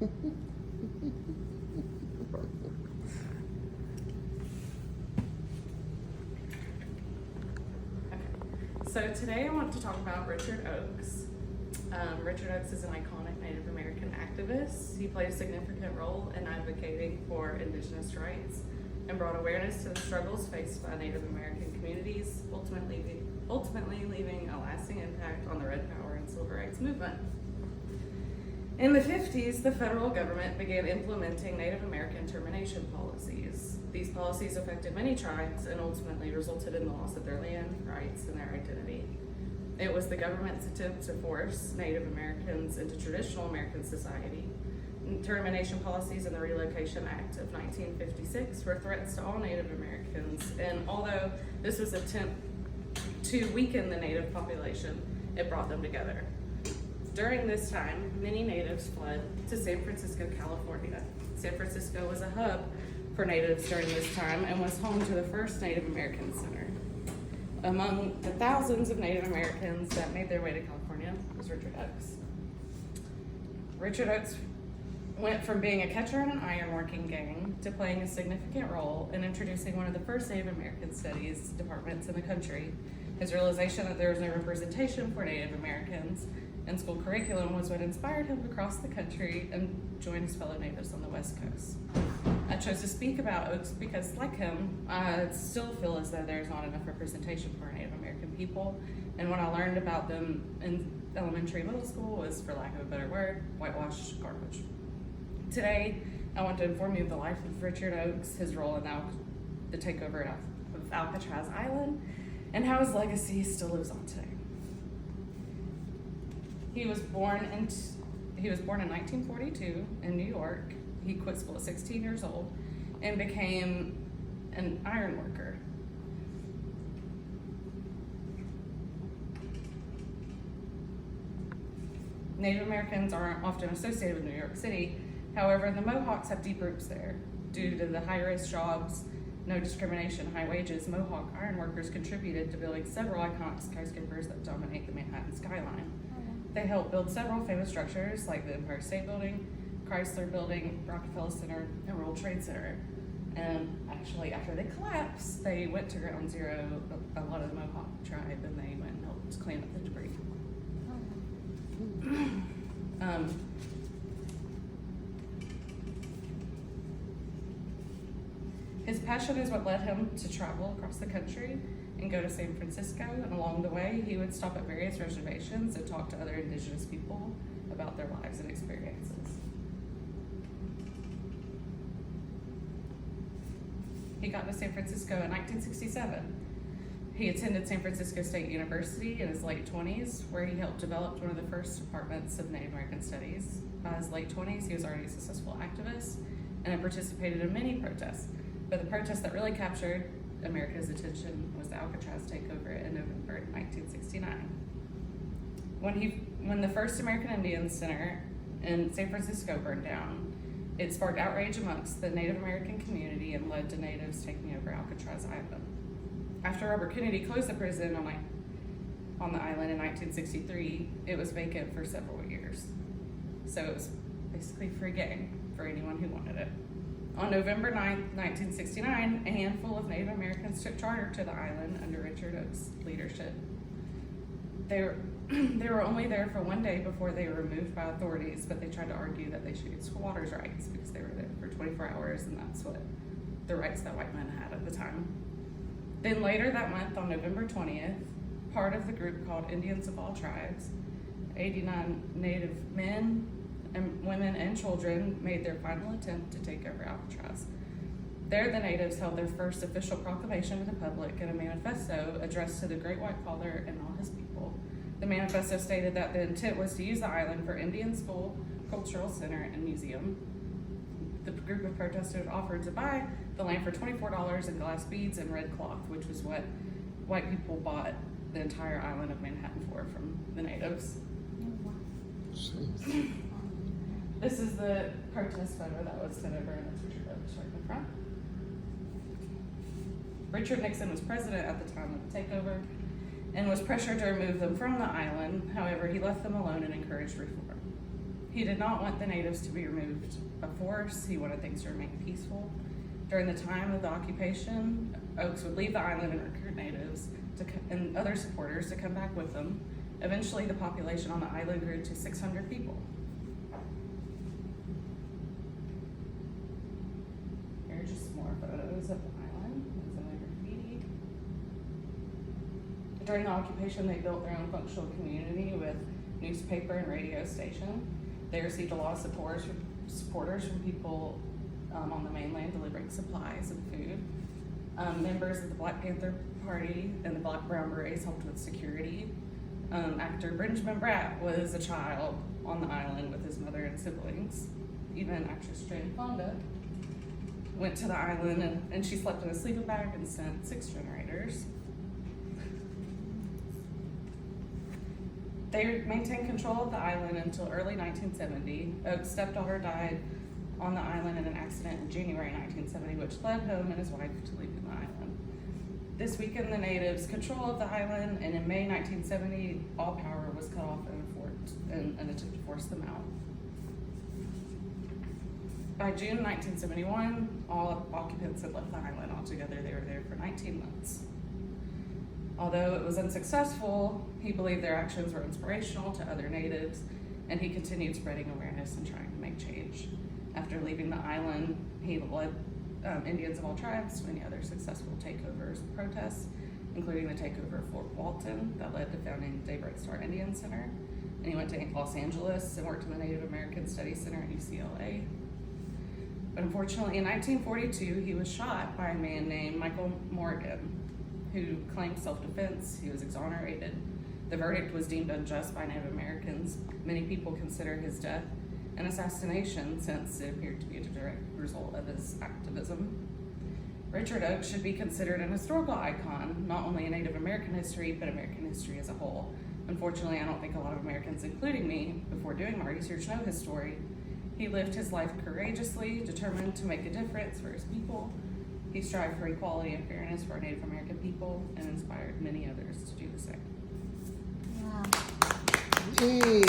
So today I want to talk about Richard Oakes. Richard Oakes is an iconic Native American activist. He played a significant role in advocating for Indigenous rights and brought awareness to the struggles faced by Native American communities, ultimately leaving a lasting impact on the Red Power and Civil Rights movement. In the 50s, the federal government began implementing Native American termination policies. These policies affected many tribes and ultimately resulted in the loss of their land, rights, and their identity. It was the government's attempt to force Native Americans into traditional American society. Termination policies and the Relocation Act of 1956 were threats to all Native Americans, and although this was an attempt to weaken the Native population, it brought them together. During this time, many Natives fled to San Francisco, California. San Francisco was a hub for Natives during this time and was home to the first Native American Center. Among the thousands of Native Americans that made their way to California was Richard Oakes. Richard Oakes went from being a catcher in an ironworking gang to playing a significant role in introducing one of the first Native American studies departments in the country. His realization that there was no representation for Native Americans in school curriculum was what inspired him to cross the country and join his fellow Natives on the West Coast. I chose to speak about Oakes because, like him, I still feel as though there's not enough representation for Native American people, and when I learned about them in elementary, middle school was, for lack of a better word, whitewashed garbage. Today, I want to inform you of the life of Richard Oakes, his role in the takeover of Alcatraz Island, and how his legacy still lives on today. He was born in 1942 in New York. He quit school at 16 years old and became an iron worker. Native Americans are often associated with New York City. However, the Mohawks have deep roots there. Due to the high-risk jobs, no discrimination, high wages, Mohawk ironworkers contributed to building several iconic skyscrapers that dominate the Manhattan skyline. They helped build several famous structures like the Empire State Building, Chrysler Building, Rockefeller Center, and World Trade Center. And actually, after they collapsed, they went to Ground Zero, a lot of the Mohawk tribe, and they went and helped clean up the debris. His passion is what led him to travel across the country and go to San Francisco, and along the way, he would stop at various reservations and talk to other Indigenous people about their lives and experiences. He got to San Francisco in 1967. He attended San Francisco State University in his late 20s, where he helped develop one of the first departments of Native American Studies. By his late 20s, he was already a successful activist and had participated in many protests. But the protest that really captured America's attention was the Alcatraz takeover in November 1969. When the first American Indian Center in San Francisco burned down, it sparked outrage amongst the Native American community and led to Natives taking over Alcatraz Island. After Robert Kennedy closed the prison on the island in 1963, it was vacant for several years. So it was basically free game for anyone who wanted it. On November 9, 1969, a handful of Native Americans took charter to the island under Richard Oakes' leadership. They were only there for one day before they were removed by authorities, but they tried to argue that they should get squatters' rights because they were there for 24 hours, and that's what the rights that white men had at the time. Then later that month, on November 20th, part of the group called Indians of All Tribes, 89 Native men, and women and children made their final attempt to take over Alcatraz. There, the Natives held their first official proclamation to the public and a manifesto addressed to the Great White Father and all his people. The manifesto stated that the intent was to use the island for Indian school, cultural center, and museum. The group of protesters offered to buy the land for $24 in glass beads and red cloth, which was what white people bought the entire island of Manhattan for from the Natives. This is the protest photo that was sent over, and it's Richard Oakes right in the front. Richard Nixon was president at the time of the takeover and was pressured to remove them from the island. However, he left them alone and encouraged reform. He did not want the natives to be removed by force. He wanted things to remain peaceful. During the time of the occupation, Oakes would leave the island and recruit natives and other supporters to come back with them. Eventually, the population on the island grew to 600 people. Here are just more photos of the island. There's some graffiti. During the occupation, they built their own functional community with newspaper and radio station. They received a lot of supporters from people on the mainland delivering supplies and food. Members of the Black Panther Party and the Black Brown Berets helped with security. Actor Benjamin Bratt was a child on the island with his mother and siblings. Even actress Jane Fonda went to the island and she slept in a sleeping bag and sent 6 generators. They maintained control of the island until early 1970. Oak's stepdaughter died on the island in an accident in January 1970, which led home and his wife to leaving the island. This weakened the natives' control of the island, and in May 1970, all power was cut off in an attempt to force them out. By June 1971, all occupants had left the island altogether. They were there for 19 months. Although it was unsuccessful, he believed their actions were inspirational to other natives, and he continued spreading awareness and trying to make change. After leaving the island, he led Indians of all tribes to many other successful takeovers and protests, including the takeover of Fort Walton that led to founding Daybreak Star Indian Center. And he went to Los Angeles and worked in the Native American Studies Center at UCLA. But unfortunately, in 1942, he was shot by a man named Michael Morgan, who claimed self-defense. He was exonerated. The verdict was deemed unjust by Native Americans. Many people consider his death an assassination since it appeared to be a direct result of his activism. Richard Oakes should be considered an historical icon, not only in Native American history, but American history as a whole. Unfortunately, I don't think a lot of Americans, including me, before doing my research, know his story. He lived his life courageously, determined to make a difference for his people. He strived for equality and fairness for Native American people and inspired many others to do the same. Wow. Gee.